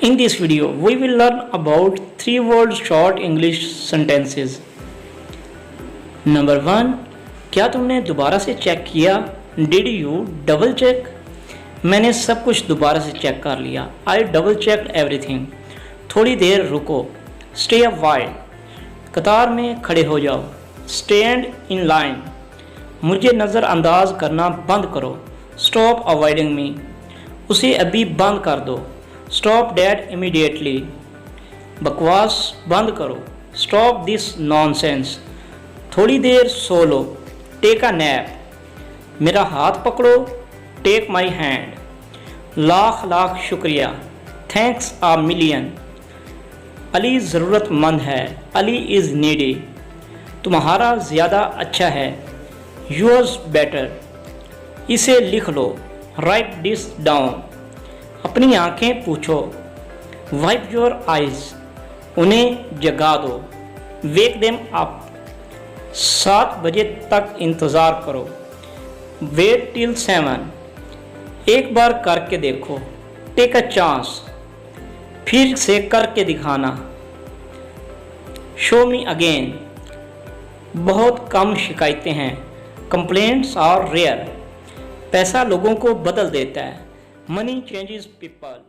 In this video, we will learn about 3-word short English sentences. Number 1. क्या तुमने दोबारा से चेक किया? Did you double check? मैंने सब कुछ दोबारा से चेक कर लिया. I double checked everything. थोड़ी देर रुको. Stay a while. कतार में खड़े हो जाओ. Stand in line. मुझे नज़रअंदाज करना बंद करो. Stop avoiding me. उसे अभी बंद कर दो. Stop that immediately. बकवास बंद करो. Stop this nonsense. थोड़ी देर सो लो. Take a nap. मेरा हाथ पकड़ो. Take my hand. Lakh lakh शुक्रिया. Thanks a million. अली ज़रूरतमंद है. Ali is needy. तुम्हारा ज़्यादा अच्छा है. Yours better. इसे लिख लो. Write this down. अपनी आंखें पूछो. Wipe your eyes. उन्हें जगा दो. Wake them up. 7 बजे तक इंतज़ार करो. Wait till 7. एक बार करके देखो. Take a chance. फिर से करके दिखाना. Show me again. बहुत कम शिकायतें हैं. Complaints are rare. पैसा लोगों को बदल देता है. Money changes people.